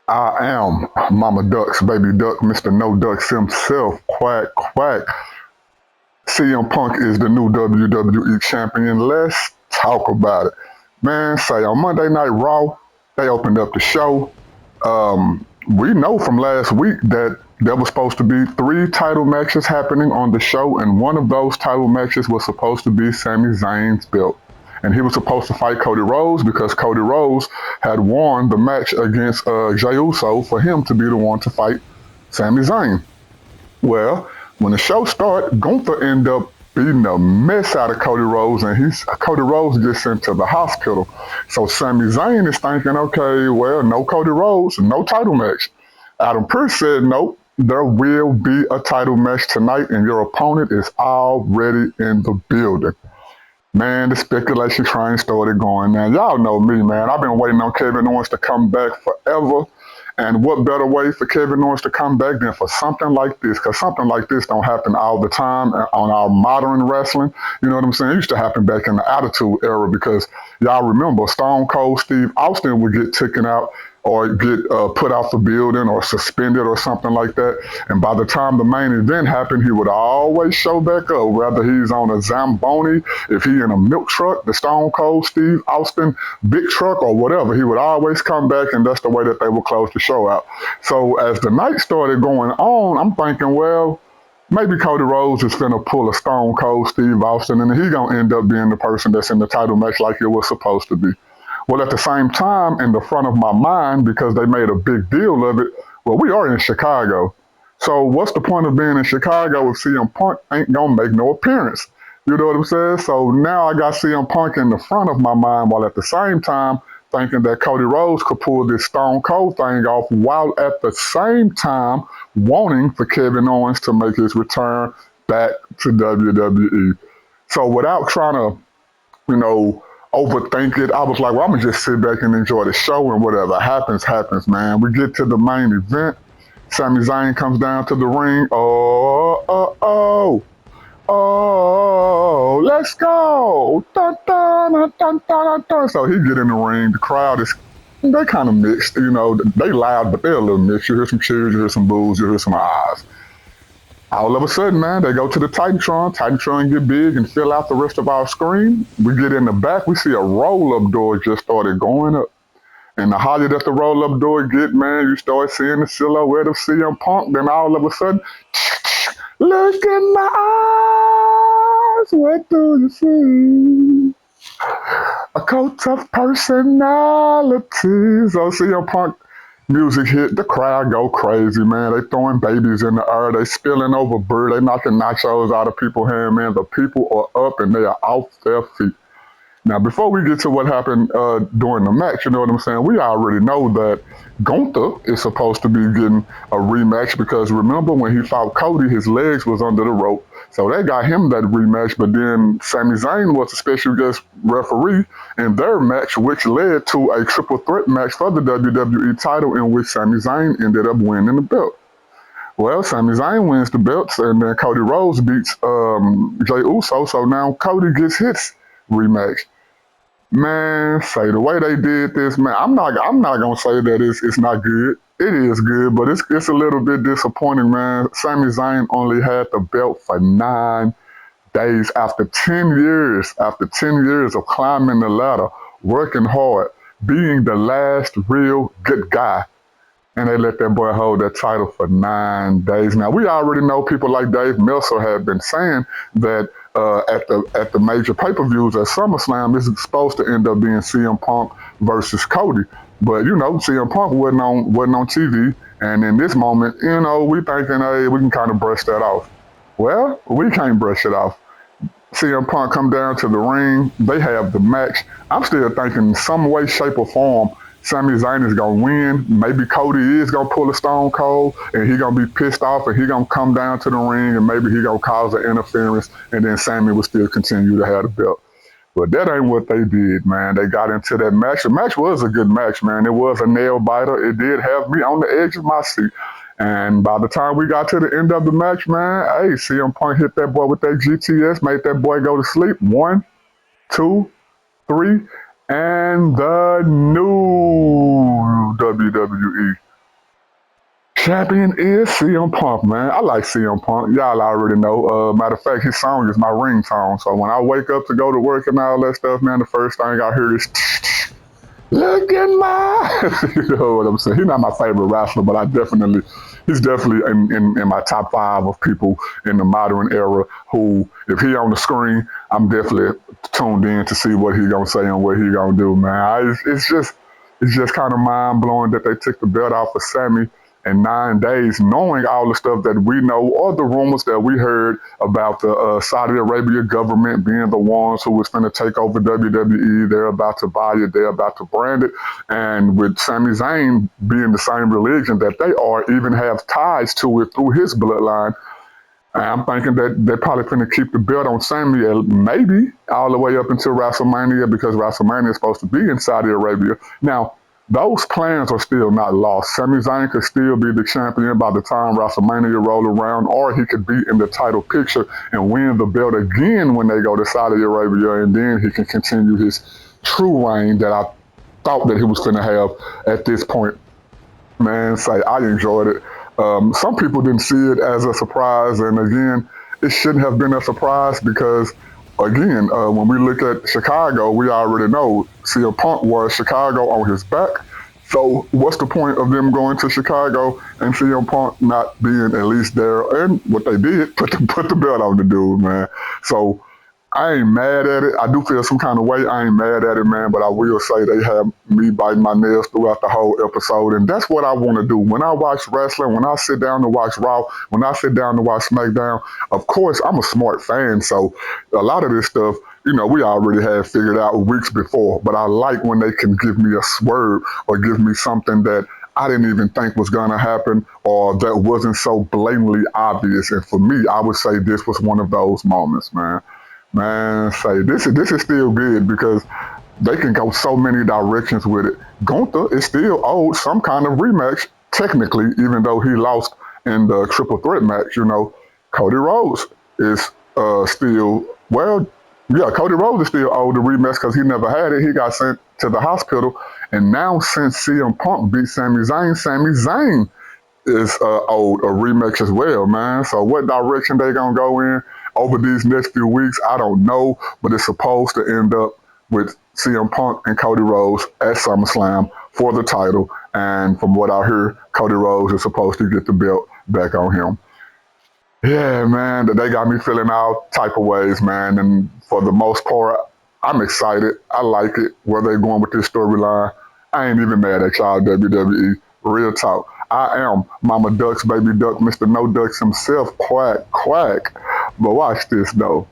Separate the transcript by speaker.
Speaker 1: I am Mama Ducks, Baby Duck, Mr. No Ducks himself. Quack, quack. CM Punk is the new WWE champion. Let's talk about it. Man, say on Monday Night Raw, they opened up the show. We know from last week that there was supposed to be three title matches happening on the show, and one of those title matches was supposed to be Sami Zayn's belt. And he was supposed to fight Cody Rhodes because Cody Rhodes had won the match against Jey Uso for him to be the one to fight Sami Zayn. Well, when the show started, Gunther ended up beating the mess out of Cody Rhodes, and Cody Rhodes gets sent to the hospital. So Sami Zayn is thinking, okay, well, no Cody Rhodes, no title match. Adam Pearce said, nope, there will be a title match tonight, and your opponent is already in the building. Man, the speculation train started going. Now, y'all know me, man. I've been waiting on Kevin Owens to come back forever. And what better way for Kevin Owens to come back than for something like this? Because something like this don't happen all the time on our modern wrestling. You know what I'm saying? It used to happen back in the Attitude Era because y'all remember Stone Cold Steve Austin would get taken out or get put out the building or suspended or something like that. And by the time the main event happened, he would always show back up, whether he's on a Zamboni, if he in a milk truck, the Stone Cold Steve Austin big truck or whatever, he would always come back, and that's the way that they would close the show out. So as the night started going on, I'm thinking, well, maybe Cody Rhodes is finna pull a Stone Cold Steve Austin, and he gonna end up being the person that's in the title match like it was supposed to be. Well, at the same time, in the front of my mind, because they made a big deal of it, well, we are in Chicago. So what's the point of being in Chicago if CM Punk ain't gonna make no appearance? You know what I'm saying? So now I got CM Punk in the front of my mind, while at the same time thinking that Cody Rhodes could pull this Stone Cold thing off, while at the same time wanting for Kevin Owens to make his return back to WWE. So without trying to, you know, overthink it, I was like, well, I'm gonna just sit back and enjoy the show, and whatever happens, happens, man. We get to the main event. Sami Zayn comes down to the ring. Oh, let's go. Dun, dun, dun, dun, dun, dun. So he get in the ring. The crowd is, they kind of mixed. You know, they loud, but they're a little mixed. You hear some cheers, you hear some boos, you hear some ahs. All of a sudden, man, they go to the Titantron. Titantron get big and fill out the rest of our screen. We get in the back. We see a roll-up door just started going up. And the higher that the roll-up door get, man, you start seeing the silhouette of CM Punk. Then all of a sudden, look in my eyes, what do you see? A cult of personalities. So CM Punk music hit, the crowd go crazy, man. They throwing babies in the air, they spilling over beer, they knocking nachos out of people's hand, man. The people are up and they are off their feet. Now, before we get to what happened during the match, you know what I'm saying? We already know that Gunther is supposed to be getting a rematch because remember when he fought Cody, his legs was under the rope. So they got him that rematch, but then Sami Zayn was a special guest referee in their match, which led to a triple threat match for the WWE title in which Sami Zayn ended up winning the belt. Well, Sami Zayn wins the belts, and then Cody Rhodes beats Jey Uso, so now Cody gets his rematch. Man, say the way they did this, man. I'm not gonna say that it's not good. It is good, but it's a little bit disappointing, man. Sami Zayn only had the belt for 9 days after 10 years. After 10 years of climbing the ladder, working hard, being the last real good guy, and they let that boy hold that title for 9 days. Now we already know people like Dave Meltzer have been saying that at the major pay-per-views at SummerSlam, this is supposed to end up being CM Punk versus Cody. But you know, CM Punk wasn't on TV, and in this moment, you know, we thinking, hey, we can kind of brush that off. Well, we can't brush it off. CM Punk come down to the ring. They have the match. I'm still thinking in some way, shape, or form, Sami Zayn is gonna win. Maybe Cody is gonna pull a Stone Cold, and he gonna be pissed off, and he gonna come down to the ring, and maybe he gonna cause an interference, and then Sami will still continue to have the belt. But that ain't what they did, man. They got into that match. The match was a good match, man. It was a nail biter. It did have me on the edge of my seat. And by the time we got to the end of the match, man, hey, CM Punk hit that boy with that GTS, made that boy go to sleep. 1, 2, 3, and the new WWE Champion is CM Punk, man. I like CM Punk. Y'all already know. Matter of fact, his song is my ringtone. So when I wake up to go to work and all that stuff, man, the first thing I hear is look at my, you know what I'm saying? He's not my favorite wrestler, but he's definitely in my top five of people in the modern era who, if he on the screen, I'm definitely tuned in to see what he gonna say and what he gonna do, man. It's just kind of mind blowing that they took the belt off of Sammy in 9 days, knowing all the stuff that we know or the rumors that we heard about the Saudi Arabia government being the ones who was going to take over WWE. They're about to buy it. They're about to brand it. And with Sami Zayn being the same religion that they are, even have ties to it through his bloodline, I'm thinking that they're probably going to keep the belt on Sami maybe all the way up until WrestleMania because WrestleMania is supposed to be in Saudi Arabia. Now, those plans are still not lost. Sami Zayn could still be the champion by the time WrestleMania roll around, or he could be in the title picture and win the belt again when they go to Saudi Arabia, and then he can continue his true reign that I thought that he was going to have at this point. Man, say I enjoyed it. Some people didn't see it as a surprise, and again, it shouldn't have been a surprise because, again, when we look at Chicago, we already know CM Punk was Chicago on his back. So what's the point of them going to Chicago and CM Punk not being at least there? And what they did, put the belt on the dude, man. So I ain't mad at it. I do feel some kind of way. I ain't mad at it, man, but I will say they have me biting my nails throughout the whole episode. And that's what I want to do. When I watch wrestling, when I sit down to watch Raw, when I sit down to watch SmackDown, of course, I'm a smart fan. So a lot of this stuff, we already had figured out weeks before. But I like when they can give me a swerve or give me something that I didn't even think was going to happen or that wasn't so blatantly obvious. And for me, I would say this was one of those moments, man. Man, say this is still good because they can go so many directions with it. Gunther is still owed some kind of rematch, technically, even though he lost in the triple threat match. Cody Rhodes is still yeah. Cody Rhodes is still owed the rematch because he never had it. He got sent to the hospital, and now since CM Punk beat Sami Zayn is owed a rematch as well, man. So what direction they gonna go in over these next few weeks, I don't know, but it's supposed to end up with CM Punk and Cody Rhodes at SummerSlam for the title. And from what I hear, Cody Rhodes is supposed to get the belt back on him. Yeah, man, they got me feeling all type of ways, man. And for the most part, I'm excited. I like it. Where they going with this storyline, I ain't even mad at y'all, WWE. Real talk. I am Mama Duck's baby duck, Mr. No Ducks himself, quack, quack. But watch this, though.